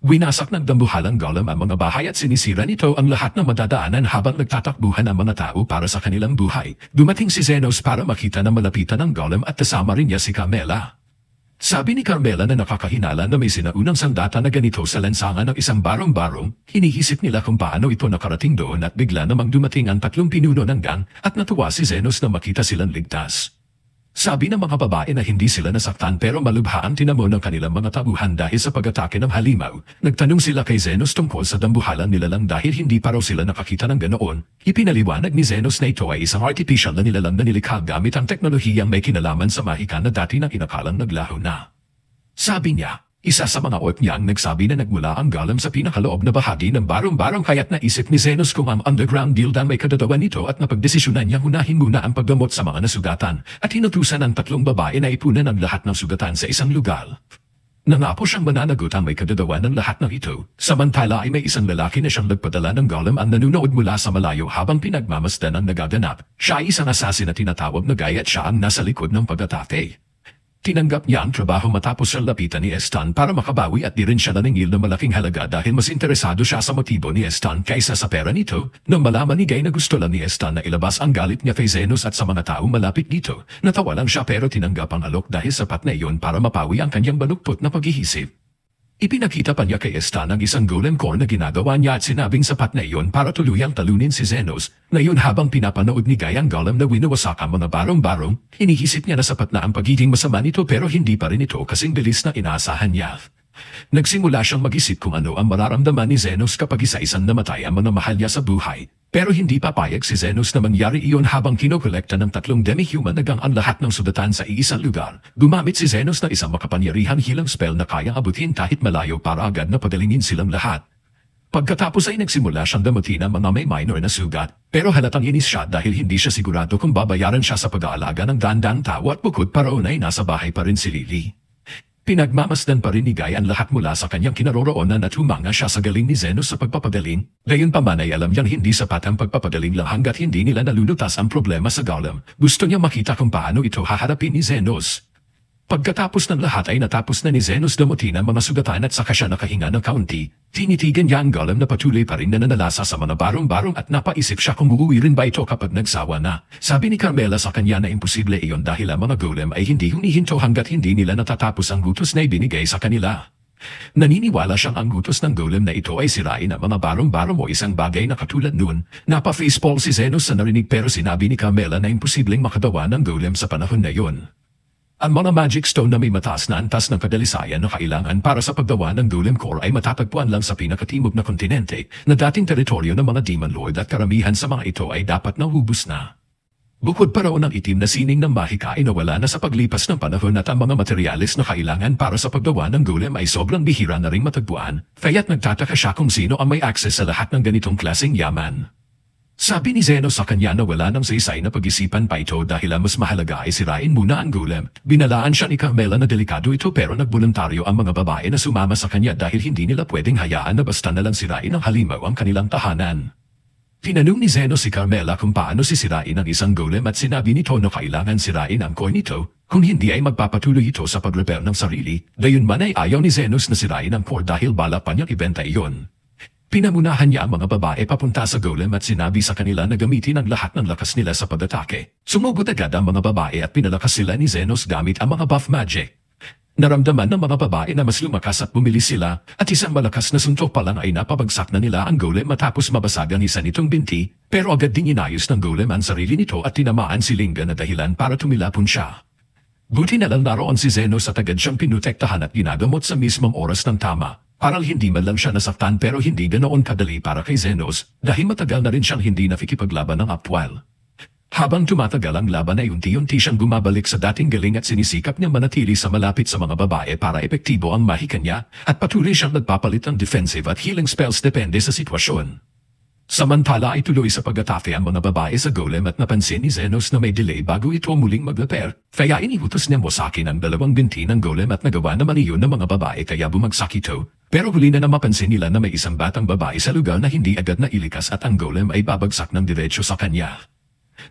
Winasak ng dambuhalang golem ang mga bahay at sinisira nito ang lahat ng madadaanan habang nagtatakbuhan ang mga tao para sa kanilang buhay. Dumating si Zenos para makita na malapitan ng golem at kasama rin niya si Carmela. Sabi ni Carmela na nakakahinala na may sinaunang sandata na ganito sa lansangan ng isang barong-barong. Hinihisip nila kung paano ito nakarating doon at bigla namang dumating ang 3 pinuno ng gang at natuwa si Zenos na makita silang ligtas. Sabi ng mga babae na hindi sila nasaktan pero malubha ang tinamo ng kanilang mga tauhan dahil sa pag-atake ng halimaw. Nagtanong sila kay Zenos tungkol sa dambuhalan nila lang dahil hindi pa raw sila nakakita ng ganoon. Ipinaliwanag ni Zenos na ito ay isang artificial na nilalang na nilikha gamit ang teknolohiyang may kinalaman sa mahika na dati nang inakalang naglaho na. Sabi niya, isa sa mga orc niya ang nagsabi na nagmula ang golem sa pinakaloob na bahagi ng barong-barong kaya't naisip ni Zenos kung ang underground guild ang may kadadawan nito at napagdesisyonan niya hunahin muna ang paggamot sa mga nasugatan at hinutusan ang 3 babae na ipunan ang lahat ng sugatan sa isang lugar. Nangako siyang mananagot ang may kadadawan ng lahat ng ito, samantala ay may isang lalaki na siyang nagpadala ng golem ang nanunood mula sa malayo habang pinagmamasdan ang nagaganap. Siya ay isang assassin na tinatawag na Guy at siya ang nasa likod ng pag-atake. Tinanggap niya ang trabaho matapos siyang lapitan ni Estan para makabawi at di rin siya naningil ng malaking halaga dahil mas interesado siya sa motibo ni Estan kaysa sa pera nito. Nang malaman ni Guy na gusto lang ni Estan na ilabas ang galit niya kay Zenos at sa mga taong malapit dito, natawa lang siya pero tinanggap ang alok dahil sapat na iyon para mapawi ang kanyang baluktot na pag-iisip. Ipinakita pa niya kay Estan ang isang golem core na ginagawa niya at sinabing sapat na iyon para tuluyang talunin si Zenos. Ngayon habang pinapanood ni Guy ang golem na winawasak ang mga barong-barong, hinihisip niya na sapat na ang pagiging masama nito pero hindi pa rin ito kasing bilis na inaasahan niya. Nagsimula siyang mag-isip kung ano ang mararamdaman ni Zenos kapag isa-isang namatay ang mga mahal niya sa buhay. Pero hindi papayag si Zenos na mangyari iyon habang kinokolekta ng 3 demi-human na gang ang lahat ng sudatan sa iisang lugar. Gumamit si Zenos ng isang makapangyarihan hilang spell na kayang abutin kahit malayo para agad na pagalingin silang lahat. Pagkatapos ay nagsimula siyang damutin ang mga may minor na sugat, pero halatang inis siya dahil hindi siya sigurado kung babayaran siya sa pag-aalaga ng dandang tao at bukod pa roon ay nasa bahay pa rin si Lily. Pinagmamasdan pa rin ni Guy ang lahat mula sa kanyang kinaroroonan at humanga siya sa galing ni Zenos sa pagpapagaling. Gayunpaman ay alam niyang hindi sapat ang pagpapagaling lang hanggat hindi nila nalulutas ang problema sa golem. Gusto niya makita kung paano ito haharapin ni Zenos. Pagkatapos ng lahat ay natapos na ni Zenos damutin ang mga sugatan at saka siya nakahinga ng kaunti. Tinitigan niya ang golem na patuloy pa rin na nanalasa sa mga barong-barong at napaisip siya kung uuwi rin ba ito kapag nagsawa na. Sabi ni Carmela sa kanya na imposible iyon dahil ang mga golem ay hindi humihinto hanggat hindi nila natatapos ang gutos na ibinigay sa kanila. Naniniwala siyang ang gutos ng golem na ito ay sirain ang mga barong-barong o isang bagay na katulad nun. Napa-facepall si Zenos sa narinig pero sinabi ni Carmela na imposibleng makagawa ng golem sa panahon na yun. Ang mga magic stone na may mataas na antas ng kadalisayan na kailangan para sa paggawa ng golem core ay matatagpuan lang sa pinakatimog na kontinente na dating teritoryo ng mga demon lord at karamihan sa mga ito ay dapat nahubos na. Bukod pa raw ng itim na sining ng mahika ay nawala na sa paglipas ng panahon at ang mga materyales na kailangan para sa paggawa ng golem ay sobrang bihira na ring matagpuan, kaya't nagtataka siya kung sino ang may access sa lahat ng ganitong klaseng yaman. Sabi ni Zenos sa kanya na wala ng saysay na pag-isipan pa ito dahil ang mas mahalaga ay sirain muna ang golem. Binalaan siya ni Carmela na delikado ito pero nagboluntaryo ang mga babae na sumama sa kanya dahil hindi nila pwedeng hayaan na basta nalang sirain ng halimaw ang kanilang tahanan. Tinanong ni Zenos si Carmela kung paano sisirain ang isang golem at sinabi nito na kailangan sirain ang core nito, kung hindi ay magpapatuloy ito sa pag-repair ng sarili. Gayunman ay ayaw ni Zenos na sirain ang core dahil balak pa niyang ibenta iyon. Pinamunahan niya ang mga babae papunta sa golem at sinabi sa kanila na gamitin ang lahat ng lakas nila sa pag-atake. Sumugod agad ang mga babae at pinalakas sila ni Zenos gamit ang mga buff magic. Naramdaman ng mga babae na mas lumakas at bumilis sila at isang malakas na suntok pa lang ay napabagsak na nila ang golem matapos mabasag ang isa nitong binti, pero agad ding inayos ng golem ang sarili nito at tinamaan si Linga na dahilan para tumilapon siya. Buti na lang naroon si Zenos at agad siyang pinutektahan at ginagamot sa mismong oras ng tama. Parang hindi man lang siya nasaktan pero hindi ganoon kadali para kay Zenos dahil matagal na rin siyang hindi nakikipaglaban ng Upwell. Habang tumatagal ang laban ay unti-unti siyang bumabalik sa dating galing at sinisikap niyang manatili sa malapit sa mga babae para epektibo ang mahika niya at patuloy siyang nagpapalit ng defensive at healing spells depende sa sitwasyon. Samantala ay tuloy sa pag-atake ang mga babae sa golem at napansin ni Zenos na may delay bago ito muling mag-repair, kaya iniutos niya mo sa akin ang 2 binti ng golem at nagawa naman iyon ng mga babae kaya bumagsak ito. Pero huli na mapansin nila na may isang batang babae sa lugar na hindi agad na ilikas at ang golem ay babagsak ng diretso sa kanya.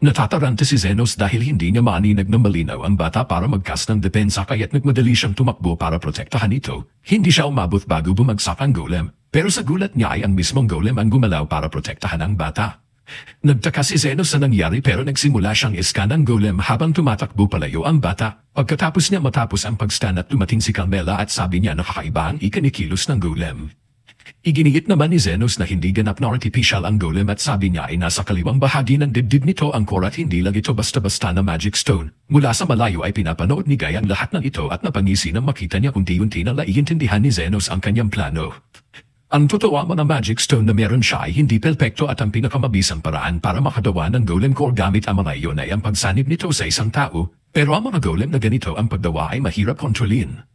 Natataranta si Zenos dahil hindi niya maaninag ng malinaw ang bata para magkas ng depensa kaya't nagmadali siyang tumakbo para protektahan ito. Hindi siya umabot bago bumagsak ang golem, pero sa gulat niya ay ang mismong golem ang gumalaw para protektahan ang bata. Nagtaka si Zenos sa nangyari pero nagsimula siyang iskan ng golem habang tumatakbo palayo ang bata. Pagkatapos niya matapos ang pagstan at dumating si Carmela at sabi niya na kakaiba ang ikinikilos ng golem. Iginiit naman ni Zenos na hindi ganap na artificial ang golem at sabi niya ay nasa kaliwang bahagi ng dibdib nito ang core at hindi lang ito basta-basta na magic stone. Mula sa malayo ay pinapanood ni Guy ang lahat ng ito at napangisi nang makita niya unti-unti na naiintindihan ni Zenos ang kanyang plano. Ang totoo mga magic stone na meron siya ay hindi perpekto at ang pinakamabisang paraan para makagawa ng golem core gamit ang mga iyon ay ang pagsanib nito sa isang tao, pero ang mga golem na ganito ang paggawa ay mahirap kontrolin.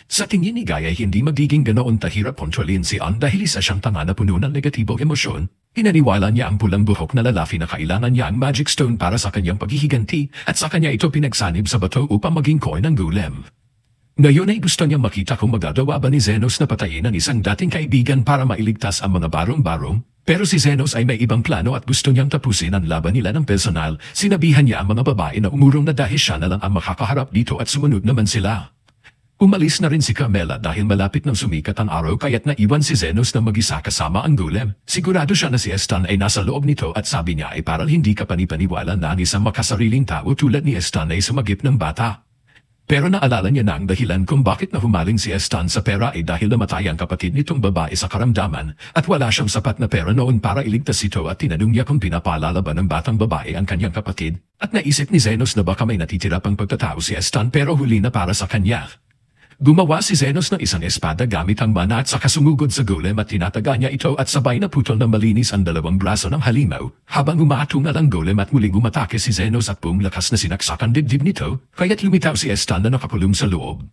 Sa tingin ni Guy ay hindi magiging ganoon kahirap kontrolin si Ann dahil isa siyang tanga na puno ng negatibong emosyon. Pinaniwala niya ang pulang buhok na lalaki na kailangan niya ang magic stone para sa kanyang paghihiganti at sa kanya ito pinagsanib sa bato upang maging core ng golem. Ngayon ay gusto niyang makita kung magagawa ba ni Zenos na patayin ang isang dating kaibigan para mailigtas ang mga barong-barong. Pero si Zenos ay may ibang plano at gusto niyang tapusin ang laban nila ng personal. Sinabihan niya ang mga babae na umurong na dahil siya na lang ang makakaharap dito at sumunod naman sila. Umalis na rin si Carmela dahil malapit nang sumikat ang araw kaya't naiwan si Zenos na mag-isa kasama ang golem. Sigurado siya na si Estan ay nasa loob nito at sabi niya ay parang hindi kapanipaniwala na ang isang makasariling tao tulad ni Estan ay sumagip ng bata. Pero naalala niya na ang dahilan kung bakit nahumaling si Estan sa pera ay dahil namatay ang kapatid nitong babae sa karamdaman at wala siyang sapat na pera noon para iligtas ito at tinanong niya kung pinapaalala ba ng batang babae ang kanyang kapatid at naisip ni Zenos na baka may natitira pang pagkatao si Estan pero huli na para sa kanya. Gumawa si Zenos ng isang espada gamit ang mana at saka sumugod sa golem at tinataga niya ito at sabay na putol na malinis ang dalawang braso ng halimaw habang umatungal ang golem at muling umatake si Zenos at buong lakas na sinaksak ang dibdib nito kaya't lumitaw si Estan na nakakulong sa loob.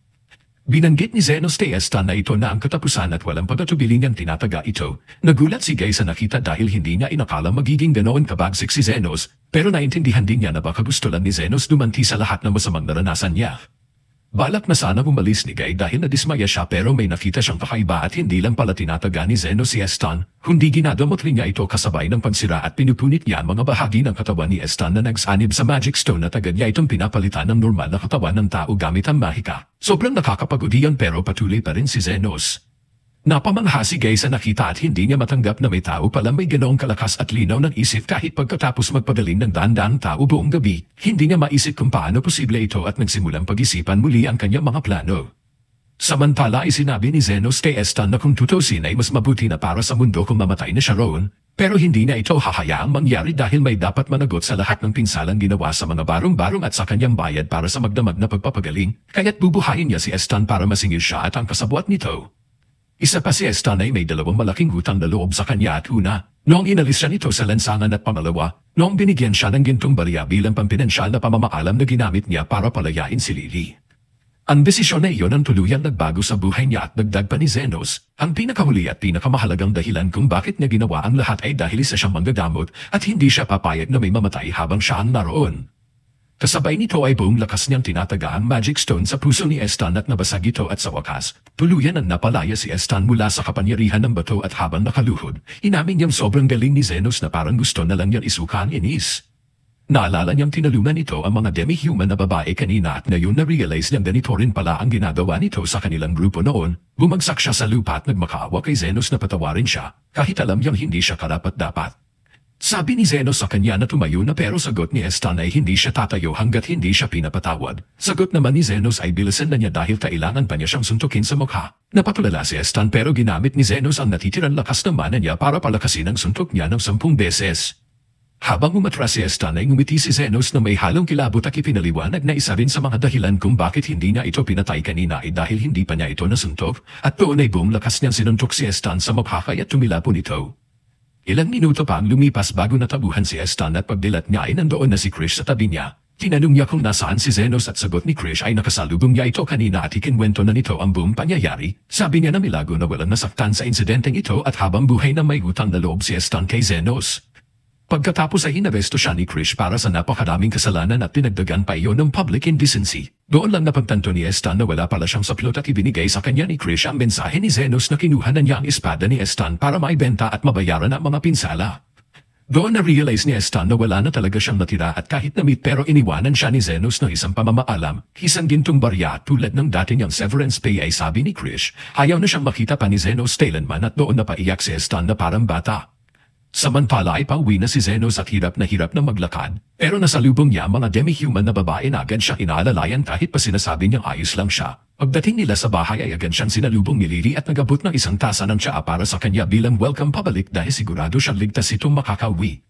Binanggit ni Zenos kay Estan na ito na ang katapusan at walang pagkatubili niyang tinataga ito. Nagulat si Guy sa nakita dahil hindi niya inakala magiging ganoon kabagsik si Zenos pero naintindihan din niya na baka gusto lang ni Zenos dumanti sa lahat ng masamang naranasan niya. Balak na sana umalis ni Guy dahil nadismaya siya pero may nakita siyang kakaiba at hindi lang pala tinataga ni Zenos si Estan, kundi ginadamot rin niya ito kasabay ng pagsira at pinupunit niya ang mga bahagi ng katawan ni Estan na nagsanib sa magic stone at agad niya itong pinapalitan ng normal na katawan ng tao gamit ang mahika. Sobrang nakakapagod iyon pero patuloy pa rin si Zenos. Napamangha si Guy sa nakita at hindi niya matanggap na may tao pala may ganoong kalakas at linaw ng isip kahit pagkatapos magpadaling ng daan-daang tao buong gabi. Hindi niya maisip kung paano posible ito at nagsimulang pag-isipan muli ang kanyang mga plano. Samantala ay sinabi ni Zenos kay Estan na kung tutusin ay mas mabuti na para sa mundo kung mamatay na siya roon. Pero hindi na ito hahayaang mangyari dahil may dapat managot sa lahat ng pinsalang ginawa sa mga barong-barong at sa kanyang bayad para sa magdamag na pagpapagaling. Kaya't bubuhayin niya si Estan para masingil siya at ang kasabwat nito. Isa pa si Estan ay may dalawang malaking utang na loob sa kanya at una, noong inalis siya nito sa lansangan at pangalawa, noong binigyan siya ng gintong barya bilang pampinansyal na pamamaalam na ginamit niya para palayain si Lily. Ang desisyon na iyon ang tuluyang nagbago sa buhay niya at dagdag pa ni Zenos. Ang pinakahuli at pinakamahalagang dahilan kung bakit niya ginawa ang lahat ay dahil isa siyang manggagamot at hindi siya papayag na may mamatay habang siya ang naroon. Kasabay nito ay buong lakas niyang tinataga ang magic stone sa puso ni Estan at nabasag ito at sa wakas, tuluyan ang napalaya si Estan mula sa kapangyarihan ng bato at habang nakaluhod, inamin niyang sobrang galing ni Zenos na parang gusto na lang niyang isuka ang inis. Naalala niyang tinalungan ito ang mga demi-human na babae kanina at ngayon na-realize niyang ganito rin pala ang ginagawa nito sa kanilang grupo noon, bumagsak siya sa lupa at nagmakaawa kay Zenos na patawarin siya, kahit alam niyang hindi siya karapat-dapat. Sabi ni Zenos sa kanya na tumayo na pero sagot ni Estan ay hindi siya tatayo hanggat hindi siya pinapatawad. Sagot naman ni Zenos ay bilisan na niya dahil kailangan pa niya siyang suntukin sa mukha. Napatulala si Estan pero ginamit ni Zenos ang natitirang lakas ng mana niya para palakasin ang suntok niya ng 10 beses. Habang umatras si Estan ay ngumiti si Zenos na may halong kilabot at ipinaliwanag na isa rin sa mga dahilan kung bakit hindi niya ito pinatay kanina ay dahil hindi pa niya ito nasuntok at doon ay buong lakas niyang sinuntok si Estan sa mukha kaya tumilapon ito. Ilang minuto pa ang lumipas bago natabuhan si Estan at pagdilat niya ay nandoon na si Krish sa tabi niya. Tinanong niya kung nasaan si Zenos at sagot ni Krish ay nakasalubong niya ito kanina at ikinwento na nito ang buong pangyayari. Sabi niya na milago na walang nasaktan sa insidenteng ito at habang buhay na may utang na loob si Estan kay Zenos. Pagkatapos ay inaresto siya ni Krish para sa napakaraming kasalanan at tinagdagan pa iyon ng public indecency. Doon lang napagtanto ni Estan na wala pala siyang saplot at ibinigay sa kanya ni Krish ang mensahe ni Zenos na kinuha na niya ang espada ni Estan para maibenta at mabayaran ang mga pinsala. Doon na-realize ni Estan na wala na talaga siyang natira at kahit na-meet pero iniwanan siya ni Zenos ng isang pamamaalam, isang gintong barya tulad ng dati niyang severance pay ay sabi ni Krish, ayaw na siyang makita pa ni Zenos Talenman at doon na paiyak si Estan na parang bata. Samantala ay pauwi na si Zenos at hirap na maglakad, pero nasalubong niya mga demi-human na babae na agad siyang inaalalayan kahit pa sinasabi niyang ayos lang siya. Pagdating nila sa bahay ay agad siyang sinalubong ni Lily at nagabot ng isang tasa ng tsaa para sa kanya bilang welcome pabalik dahil sigurado siyang ligtas itong makakauwi.